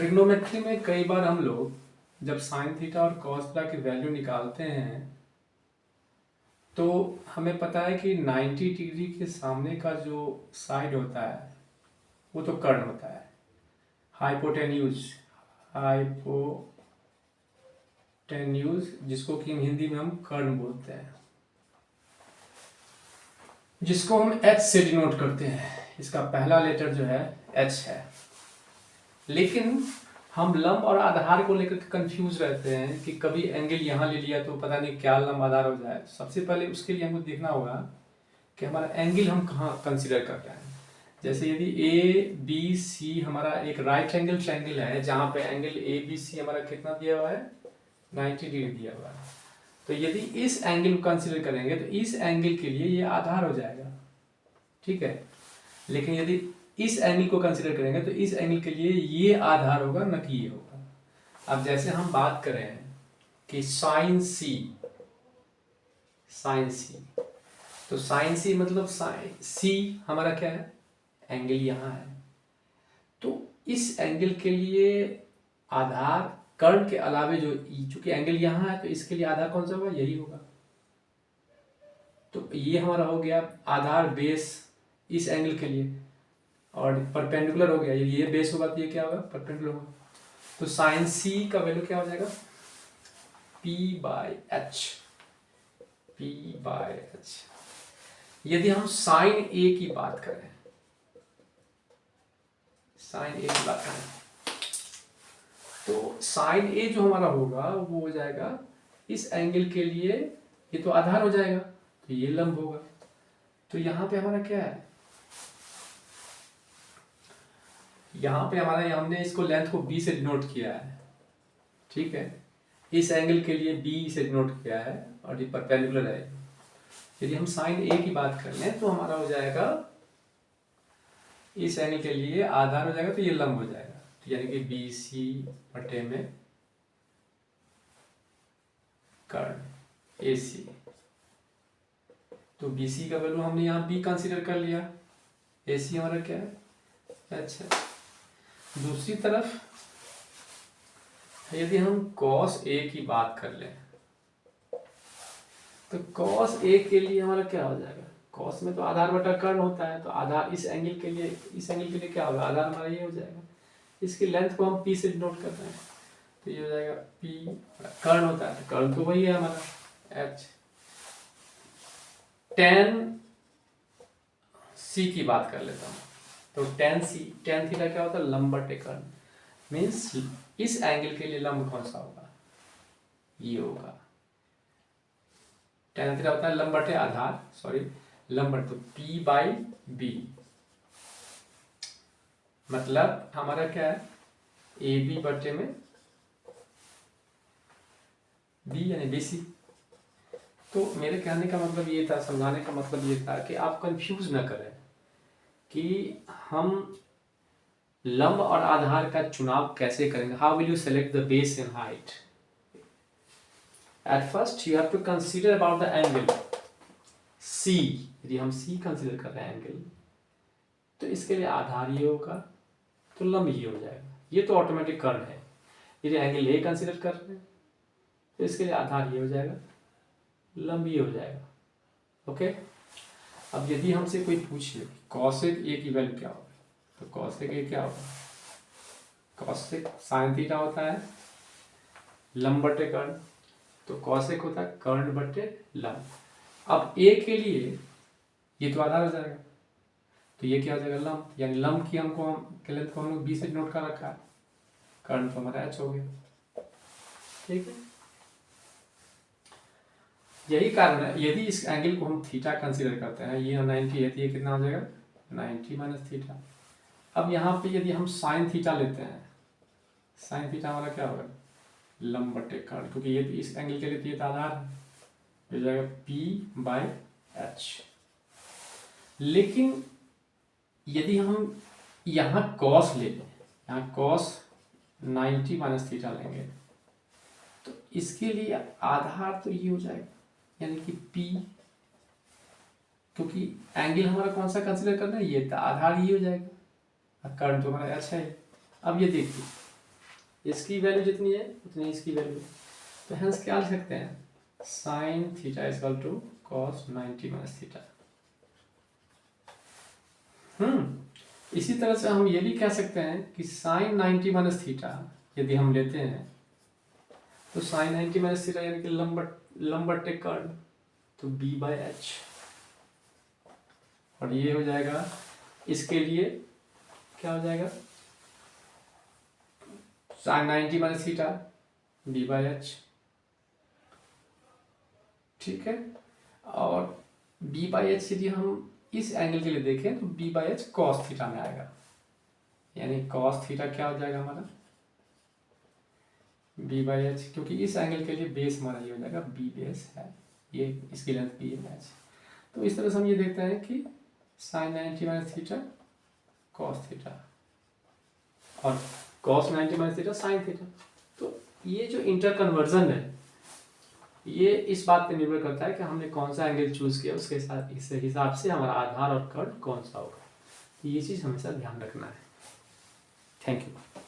Trigonometry में कई बार हम लोग जब साइन थीटा और कॉस थीटा की वैल्यू निकालते हैं तो हमें पता है कि 90 डिग्री के सामने का जो साइड होता है वो तो कर्ण होता है, हाइपोटेन्यूज जिसको कि हिंदी में हम कर्ण बोलते हैं, जिसको हम H से डिनोट करते हैं। इसका पहला लेटर जो है H है। लेकिन हम लंब और आधार को लेकर कंफ्यूज रहते हैं कि कभी एंगल यहाँ ले लिया तो पता नहीं क्या लंब आधार हो जाए। सबसे पहले उसके लिए हमको देखना होगा कि हमारा एंगल हम कहाँ कंसीडर कर रहे हैं। जैसे यदि ए बी सी हमारा एक राइट एंगल ट्रायंगल है जहाँ पे एंगल ए बी सी हमारा कितना दिया हुआ है, 90 डिग्री दिया हुआ है। तो यदि इस एंगल को कंसीडर करेंगे तो इस एंगल के लिए ये आधार हो जाएगा, ठीक है। लेकिन यदि इस एंगल को कंसीडर करेंगे तो इस एंगल के लिए ये आधार होगा, न कि ये होगा। अब जैसे हम बात करें कि साइन सी, तो साइन सी मतलब सी हमारा क्या है, एंगल यहाँ है। तो इस एंगल के लिए आधार कर्ण के अलावे जो चूंकि एंगल यहाँ है तो इसके लिए आधार कौन सा होगा, यही होगा। तो ये हमारा हो गया आधार बेस इस एंगल के लिए, और परपेंडिकुलर हो गया। ये बेस होगा तो ये क्या होगा, परपेंडिकुलर होगा। तो साइन सी का वैल्यू क्या हो जाएगा, P/H। यदि हम साइन ए की बात करें, तो साइन ए जो हमारा होगा वो हो जाएगा इस एंगल के लिए, ये तो आधार हो जाएगा तो ये लंब होगा। तो यहाँ पे हमारा क्या है, यहाँ पे हमारा हमने इसको लेंथ को b से डिनोट किया है, ठीक है। इस एंगल के लिए b से डिनोट किया है और ये परपेंडिकुलर है। यदि हम साइन ए की बात कर लें तो हमारा हो जाएगा इस एंगल के लिए आधार हो जाएगा तो ये लंब हो जाएगा। तो यानी कि बी सी बटे में कर्ण ए सी। तो बी सी का वैल्यू हमने यहाँ b कंसीडर कर लिया, ए सी हमारा क्या है, अच्छा। दूसरी तरफ यदि हम cos A की बात कर लें तो cos A के लिए हमारा क्या हो जाएगा, cos में तो आधार बटा कर्ण होता है, तो आधार इस एंगल के लिए क्या होगा, आधार हमारा ये हो जाएगा। इसकी लेंथ को हम P से डिनोट कर रहे हैं तो ये हो जाएगा P, कर्ण होता है तो कर्ण तो वही है हमारा H। tan C की बात कर लेता हूँ तो tan थीटा क्या होता है, लंब बटे कर्ण। मीन्स इस एंगल के लिए लंब कौन सा होगा, ये होगा। tan थीटा होता है लंब बटे आधार, लंब बटे, तो P/B मतलब हमारा क्या है, AB बटे में B यानी BC। तो मेरे कहने का मतलब ये था, समझाने का मतलब ये था कि आप कंफ्यूज ना करें कि हम लंब और आधार का चुनाव कैसे करेंगे। How will you select the base in height. At first you have to consider about the angle C। यदि हम C कंसीडर कर रहे हैं एंगल तो इसके लिए आधार ये होगा तो लंब ये हो जाएगा, ये तो ऑटोमेटिक कर्ण है। यदि एंगल A कंसीडर कर रहे हैं तो इसके लिए आधार ये हो जाएगा, लंब ये हो जाएगा। ओके। अब यदि हमसे कोई पूछे cosec A की वैल्यू क्या होगी तो cosec A क्या होगा, cosec sin थीटा होता है लंब बटे कर्ण, तो cosec होता है कर्ण बटे लंब। अब A के लिए ये तो आधार हो जाएगा तो ये क्या हो जाएगा, लंब, यानी लंब की लेंथ को हम लोग B से नोट कर रखा है, कर्ण तो हमारा H हो गया, ठीक है। यही कारण है यदि इस एंगल को हम थीटा कंसीडर करते हैं, ये 90 है तो ये कितना हो जाएगा, 90 माइनस थीटा। अब यहाँ पे यदि हम साइन थीटा लेते हैं, साइन थीटा हमारा क्या होगा, लंब बटे कर्ण, क्योंकि ये तो इस एंगल के लिए तो ये आधार है, हो जाएगा P/H। लेकिन यदि हम यहाँ cos ले लें, यहाँ cos 90 माइनस थीटा लेंगे तो इसके लिए आधार तो ये हो जाएगा, यानी कि P, क्योंकि एंगल हमारा कौन सा कंसीडर करना है, ये तो आधार ये हो जाएगा, कर्ण तो हमारा अच्छा है। अब ये देखिए इसकी वैल्यू जितनी है उतनी इसकी वैल्यू। तो हेंस क्या लिख सकते हैं, sine theta equal to cos 90 minus theta. इसी तरह से हम ये भी कह सकते हैं कि साइन 90 माइनस थीटा यदि हम लेते हैं तो साइन 90 माइनस थीटा यानी कि लंबट कर्ण, तो b बाय एच, और ये हो जाएगा इसके लिए क्या हो जाएगा, sine 90 minus theta b by h, ठीक है। और b बाई एच यदि हम इस एंगल के लिए देखें तो b by H cos theta में आएगा, यानी कॉस थीटा क्या हो जाएगा हमारा, b बाई एच, क्योंकि इस एंगल के लिए बेस हमारा ये हो जाएगा b बेस है, ये इसकी लेंथ b है एच। तो इस तरह से हम ये देखते हैं कि sine 90 minus theta cos theta और cos 90 minus theta sine theta. तो ये जो इंटर कन्वर्जन है ये इस बात पे निर्भर करता है कि हमने कौन सा एंगल चूज किया, उसके साथ इस हिसाब से हमारा आधार और कर्ण कौन सा होगा। ये चीज़ हमेशा ध्यान रखना है। Thank you.